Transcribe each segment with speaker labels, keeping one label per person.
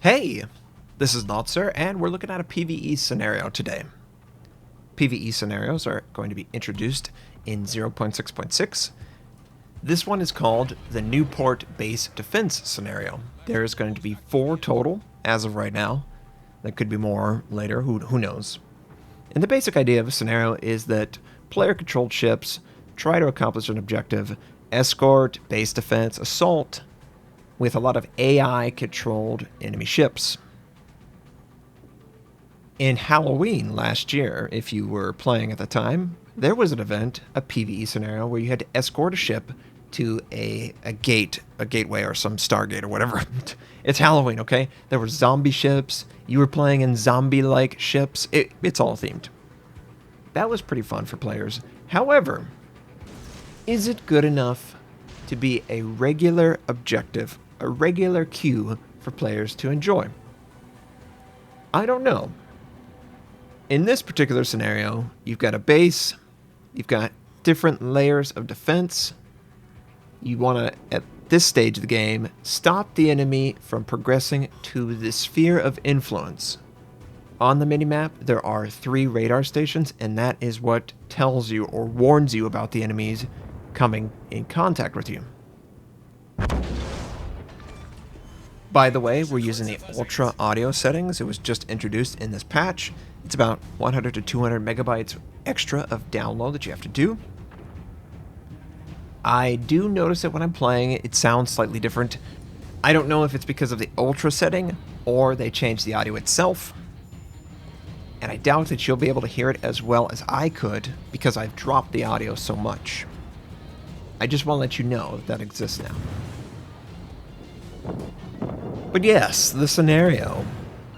Speaker 1: Hey, this is Notser, and we're looking at a PvE scenario today. PvE scenarios are going to be introduced in 0.6.6. This one is called the Newport Base Defense scenario. There's going to be 4 total as of right now. There could be more later, who knows. And the basic idea of a scenario is that player-controlled ships try to accomplish an objective: escort, base defense, assault, with a lot of AI-controlled enemy ships. In Halloween last year, if you were playing at the time, there was an event, a PvE scenario, where you had to escort a ship to a gateway, or some Stargate or whatever. It's Halloween, okay? There were zombie ships. You were playing in zombie-like ships. It's all themed. That was pretty fun for players. However, is it good enough to be a regular objective, a regular queue for players to enjoy? I don't know. In this particular scenario, you've got a base, you've got different layers of defense. You want to, at this stage of the game, stop the enemy from progressing to the sphere of influence. On the minimap, there are 3 radar stations, and that is what tells you or warns you about the enemies coming in contact with you. By the way, we're using the ultra audio settings. It was just introduced in this patch. It's about 100 to 200 megabytes extra of download that you have to do. I do notice that when I'm playing, it sounds slightly different. I don't know if it's because of the ultra setting or they changed the audio itself. And I doubt that you'll be able to hear it as well as I could because I've dropped the audio so much. I just want to let you know that exists now. But yes, the scenario.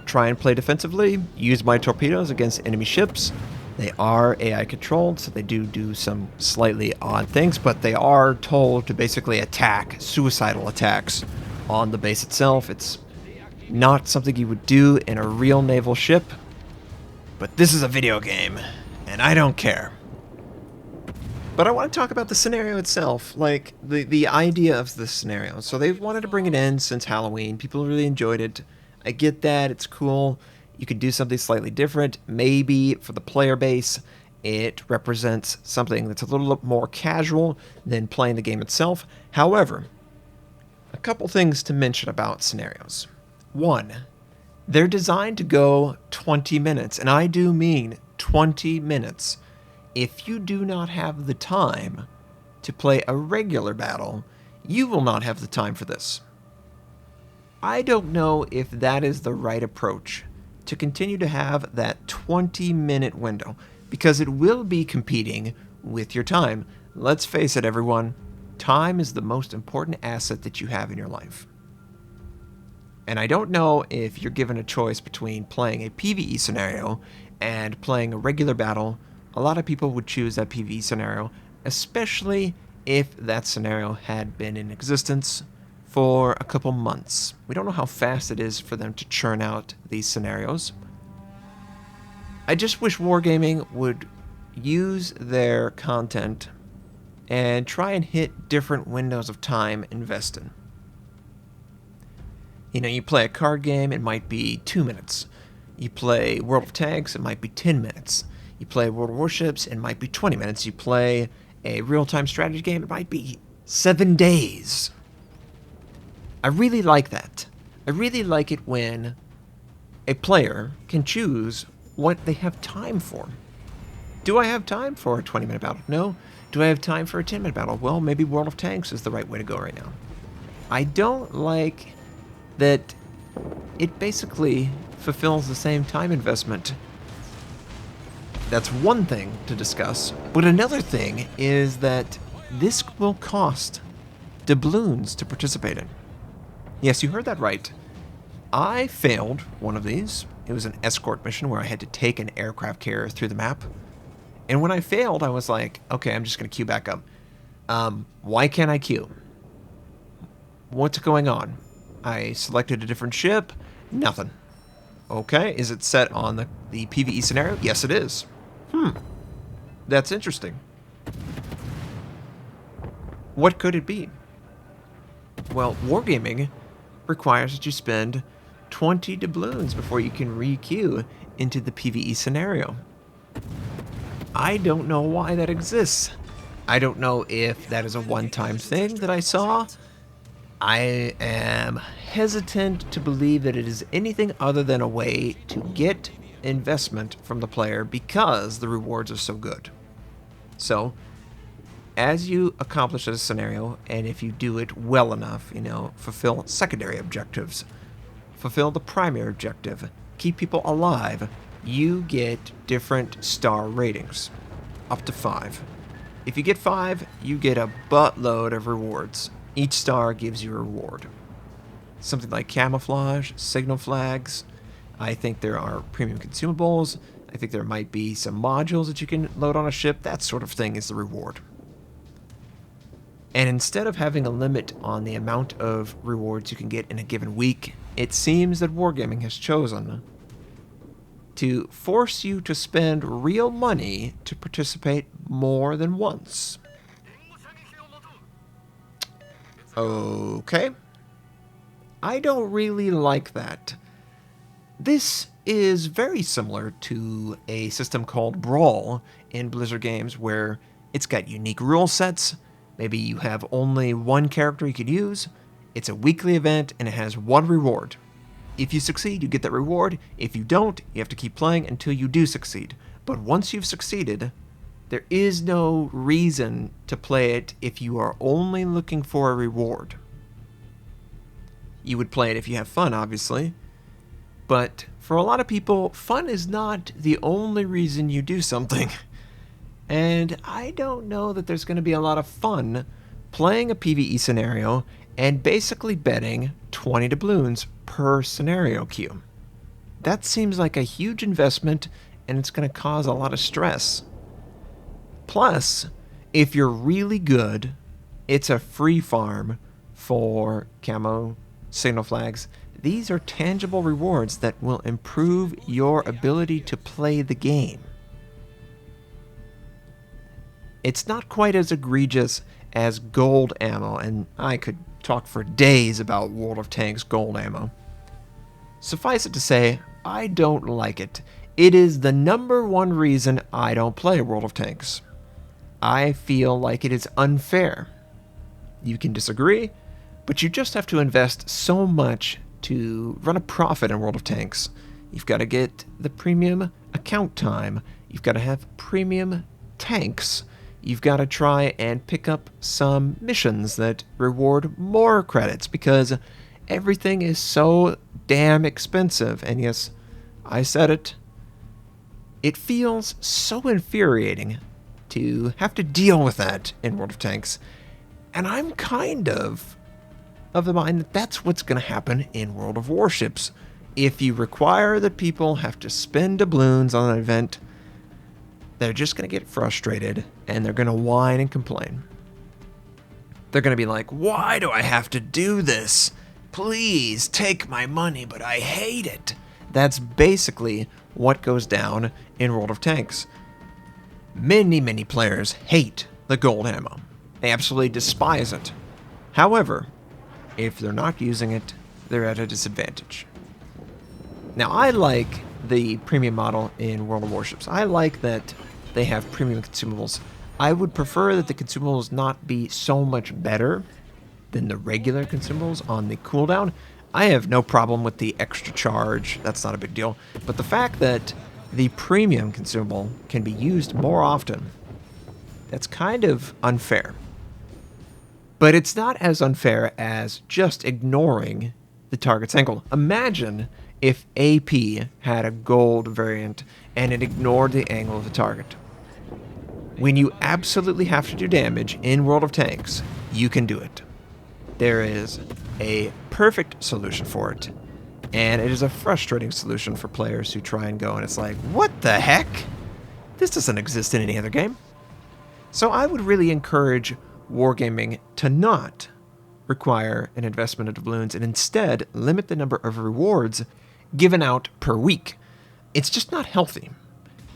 Speaker 1: Try and play defensively, use my torpedoes against enemy ships. They are AI controlled, so they do some slightly odd things, but they are told to basically attack, suicidal attacks on the base itself. It's not something you would do in a real naval ship, but this is a video game, and I don't care. But I want to talk about the scenario itself, like the idea of this scenario. So they've wanted to bring it in since Halloween. People really enjoyed it. I get that. It's cool. You could do something slightly different. Maybe for the player base, it represents something that's a little more casual than playing the game itself. However, a couple things to mention about scenarios. 1, they're designed to go 20 minutes, and I do mean 20 minutes. If you do not have the time to play a regular battle, you will not have the time for this. I don't know if that is the right approach, to continue to have that 20-minute window, because it will be competing with your time. Let's face it, everyone, time is the most important asset that you have in your life. And I don't know if you're given a choice between playing a PvE scenario and playing a regular battle. A lot of people would choose that PvE scenario, especially if that scenario had been in existence for a couple months. We don't know how fast it is for them to churn out these scenarios. I just wish Wargaming would use their content and try and hit different windows of time invested. You know, you play a card game, it might be 2 minutes. You play World of Tanks, it might be 10 minutes. You play World of Warships, it might be 20 minutes. You play a real-time strategy game, it might be 7 days. I really like that. I really like it when a player can choose what they have time for. Do I have time for a 20-minute battle? No. Do I have time for a 10-minute battle? Well, maybe World of Tanks is the right way to go right now. I don't like that it basically fulfills the same time investment. That's one thing to discuss, but another thing is that this will cost doubloons to participate in. Yes, you heard that right. I failed one of these. It was an escort mission where I had to take an aircraft carrier through the map. And when I failed, I was like, okay, I'm just going to queue back up. Why can't I queue? What's going on? I selected a different ship. Nothing. Okay, is it set on the PvE scenario? Yes, it is. That's interesting. What could it be? Well, Wargaming requires that you spend 20 doubloons before you can re-queue into the PvE scenario. I don't know why that exists. I don't know if that is a one-time thing that I saw. I am hesitant to believe that it is anything other than a way to get investment from the player because the rewards are so good. So, as you accomplish this scenario, and if you do it well enough, fulfill secondary objectives, fulfill the primary objective, keep people alive, you get different star ratings, up to 5. If you get 5, you get a buttload of rewards. Each star gives you a reward. Something like camouflage, signal flags. I think there are premium consumables. I think there might be some modules that you can load on a ship. That sort of thing is the reward. And instead of having a limit on the amount of rewards you can get in a given week, it seems that Wargaming has chosen to force you to spend real money to participate more than once. Okay. I don't really like that. This is very similar to a system called Brawl in Blizzard games where it's got unique rule sets. Maybe you have only one character you could use. It's a weekly event and it has one reward. If you succeed, you get that reward. If you don't, you have to keep playing until you do succeed. But once you've succeeded, there is no reason to play it if you are only looking for a reward. You would play it if you have fun, obviously. But for a lot of people, fun is not the only reason you do something. And I don't know that there's going to be a lot of fun playing a PvE scenario and basically betting 20 doubloons per scenario queue. That seems like a huge investment, and it's going to cause a lot of stress. Plus, if you're really good, it's a free farm for camo, signal flags. These are tangible rewards that will improve your ability to play the game. It's not quite as egregious as gold ammo, and I could talk for days about World of Tanks gold ammo. Suffice it to say, I don't like it. It is the #1 reason I don't play World of Tanks. I feel like it is unfair. You can disagree, but you just have to invest so much to run a profit in World of Tanks. You've got to get the premium account time. You've got to have premium tanks. You've got to try and pick up some missions that reward more credits because everything is so damn expensive. And yes, I said it. It feels so infuriating to have to deal with that in World of Tanks. And I'm kind of the mind that that's what's going to happen in World of Warships. If you require that people have to spend doubloons on an event, they're just going to get frustrated and they're going to whine and complain. They're going to be like, why do I have to do this? Please take my money, but I hate it. That's basically what goes down in World of Tanks. Many, many players hate the gold ammo. They absolutely despise it. However, if they're not using it, they're at a disadvantage. Now, I like the premium model in World of Warships. I like that they have premium consumables. I would prefer that the consumables not be so much better than the regular consumables on the cooldown. I have no problem with the extra charge. That's not a big deal. But the fact that the premium consumable can be used more often, that's kind of unfair. But it's not as unfair as just ignoring the target's angle. Imagine if AP had a gold variant and it ignored the angle of the target. When you absolutely have to do damage in World of Tanks, you can do it. There is a perfect solution for it, and it is a frustrating solution for players who try and go, and it's like, what the heck? This doesn't exist in any other game. So I would really encourage Wargaming to not require an investment of doubloons and instead limit the number of rewards given out per week. It's just not healthy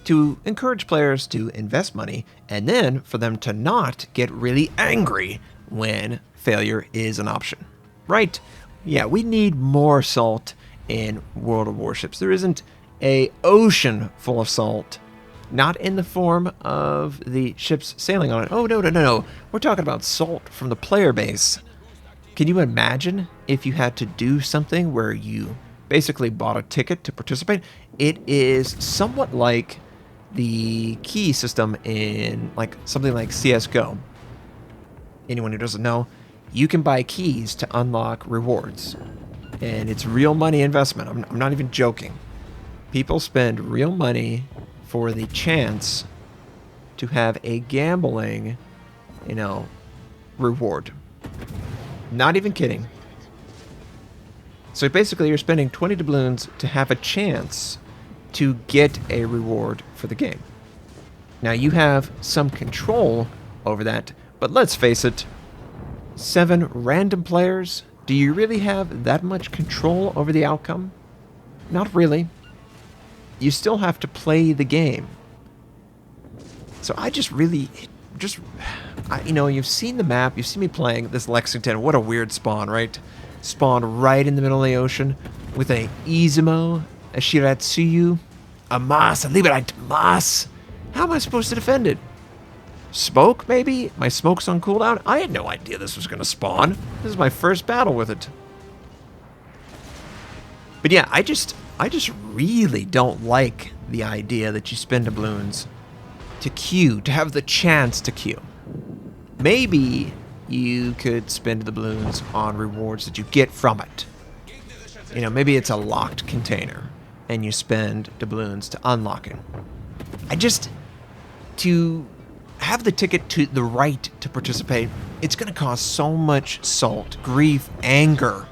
Speaker 1: to encourage players to invest money and then for them to not get really angry when failure is an option, right? Yeah, we need more salt in World of Warships. There isn't a ocean full of salt. Not in the form of the ships sailing on it. Oh, no. We're talking about salt from the player base. Can you imagine if you had to do something where you basically bought a ticket to participate? It is somewhat like the key system in like something like CSGO. Anyone who doesn't know, you can buy keys to unlock rewards. And it's real money investment. I'm not even joking. People spend real money for the chance to have a gambling, reward. Not even kidding. So basically you're spending 20 doubloons to have a chance to get a reward for the game. Now you have some control over that, but let's face it, 7 random players, do you really have that much control over the outcome? Not really. You still have to play the game. So you've seen the map, you've seen me playing this Lexington. What a weird spawn, right? Spawn right in the middle of the ocean with a Izumo, a Shiratsuyu, a Mas, a Liberite Mas. How am I supposed to defend it? Smoke, maybe? My smoke's on cooldown? I had no idea this was going to spawn. This is my first battle with it. But yeah, I just really don't like the idea that you spend doubloons to queue, to have the chance to queue. Maybe you could spend the doubloons on rewards that you get from it. Maybe it's a locked container, and you spend doubloons to unlock it. To have the ticket to the right to participate, it's going to cost so much salt, grief, anger.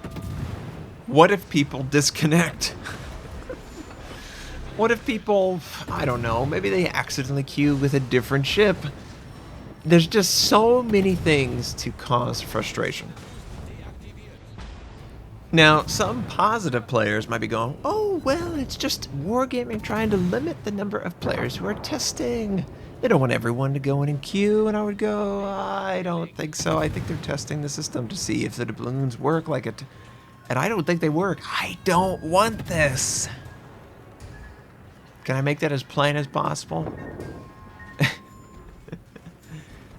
Speaker 1: What if people disconnect? What if people, I don't know, maybe they accidentally queue with a different ship? There's just so many things to cause frustration. Now, some positive players might be going, oh, well, it's just wargaming trying to limit the number of players who are testing. They don't want everyone to go in and queue, and I would go, I don't think so. I think they're testing the system to see if the doubloons work like it. And I don't think they work. I don't want this. Can I make that as plain as possible?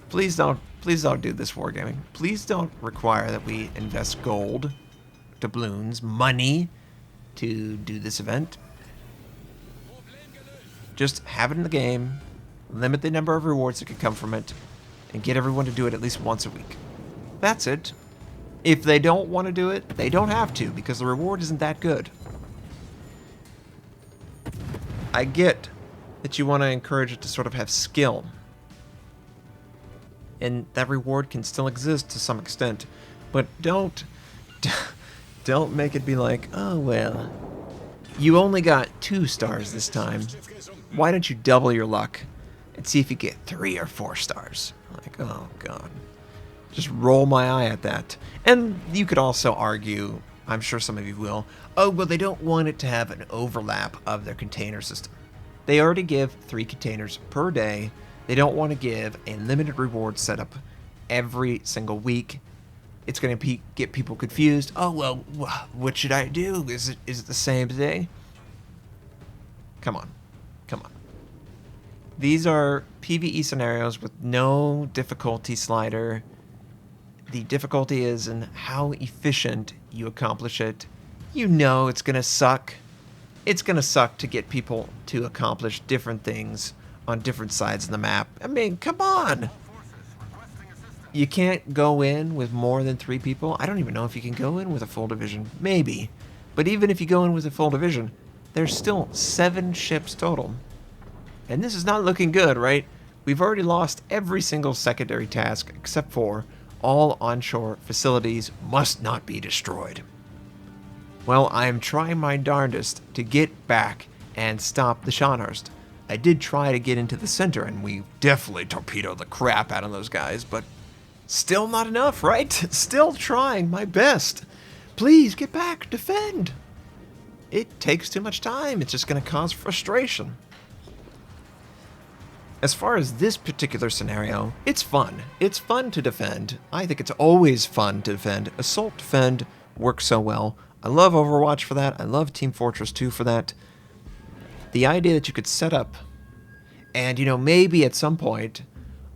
Speaker 1: Please don't do this wargaming. Please don't require that we invest gold, doubloons, money to do this event. Just have it in the game, limit the number of rewards that could come from it, and get everyone to do it at least once a week. That's it. If they don't want to do it, they don't have to, because the reward isn't that good. I get that you want to encourage it to sort of have skill. And that reward can still exist to some extent. But don't make it be like, oh, well, you only got 2 stars this time. Why don't you double your luck and see if you get 3 or 4 stars? Like, oh, God. Just roll my eye at that. And you could also argue, I'm sure some of you will, oh, well, they don't want it to have an overlap of their container system. They already give 3 containers per day. They don't want to give a limited reward setup every single week. It's going to get people confused. Oh, well, what should I do? Is it the same thing? Come on. These are PvE scenarios with no difficulty slider. The difficulty is in how efficient you accomplish it. You know it's going to suck. It's going to suck to get people to accomplish different things on different sides of the map. I mean, come on! You can't go in with more than 3 people. I don't even know if you can go in with a full division. Maybe. But even if you go in with a full division, there's still 7 ships total. And this is not looking good, right? We've already lost every single secondary task except for all onshore facilities must not be destroyed. Well, I am trying my darndest to get back and stop the Scharnhorst. I did try to get into the center, and we definitely torpedoed the crap out of those guys, but still not enough, right? Still trying my best. Please, get back, defend. It takes too much time. It's just going to cause frustration. As far as this particular scenario, it's fun. It's fun to defend. I think it's always fun to defend. Assault defend works so well. I love Overwatch for that. I love Team Fortress 2 for that. The idea that you could set up, and maybe at some point,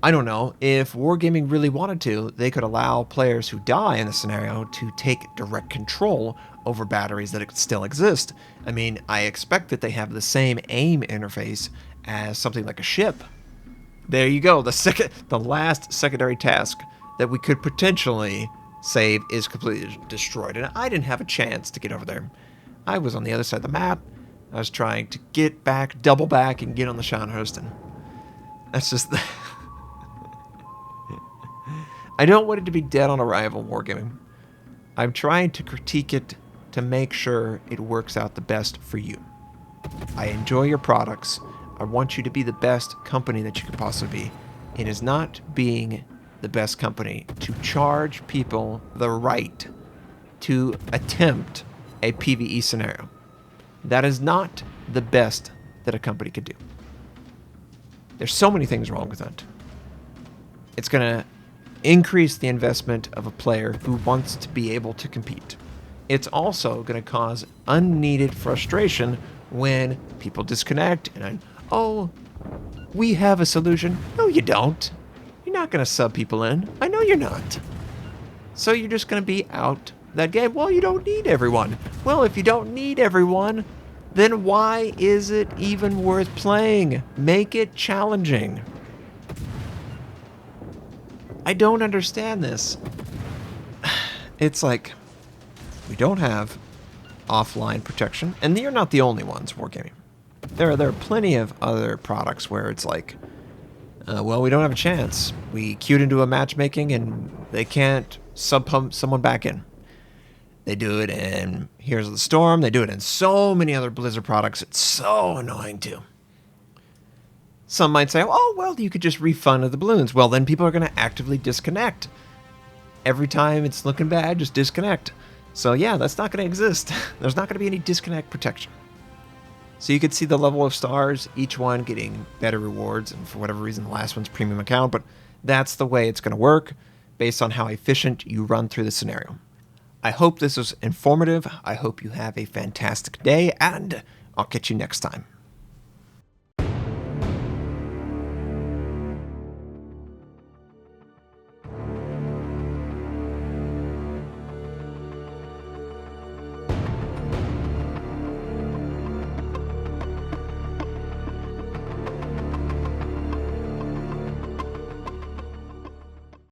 Speaker 1: I don't know, if Wargaming really wanted to, they could allow players who die in the scenario to take direct control over batteries that still exist. I mean, I expect that they have the same aim interface as something like a ship. There you go. The last secondary task that we could potentially save is completely destroyed, and I didn't have a chance to get over there. I was on the other side of the map. I was trying to get back, double back, and get on the Scharnhorst. That's just I don't want it to be dead on arrival, Wargaming. I'm trying to critique it to make sure it works out the best for you. I enjoy your products. I want you to be the best company that you could possibly be. It is not being the best company to charge people the right to attempt a PvE scenario. That is not the best that a company could do. There's so many things wrong with that. It's going to increase the investment of a player who wants to be able to compete. It's also going to cause unneeded frustration when people disconnect and, oh, we have a solution. No, you don't. You're not going to sub people in. I know you're not. So you're just going to be out that game. Well, you don't need everyone. Well, if you don't need everyone, then why is it even worth playing? Make it challenging. I don't understand this. It's like, we don't have offline protection, and you're not the only ones, Wargaming. There are plenty of other products where it's like, well, we don't have a chance. We queued into a matchmaking, and they can't sub-pump someone back in. They do it in Heroes of the Storm. They do it in so many other Blizzard products. It's so annoying, too. Some might say, oh, well, you could just refund the doubloons. Well, then people are going to actively disconnect. Every time it's looking bad, just disconnect. So, yeah, that's not going to exist. There's not going to be any disconnect protection. So you could see the level of stars, each one getting better rewards, and for whatever reason, the last one's premium account, but that's the way it's going to work based on how efficient you run through the scenario. I hope this was informative. I hope you have a fantastic day, and I'll catch you next time.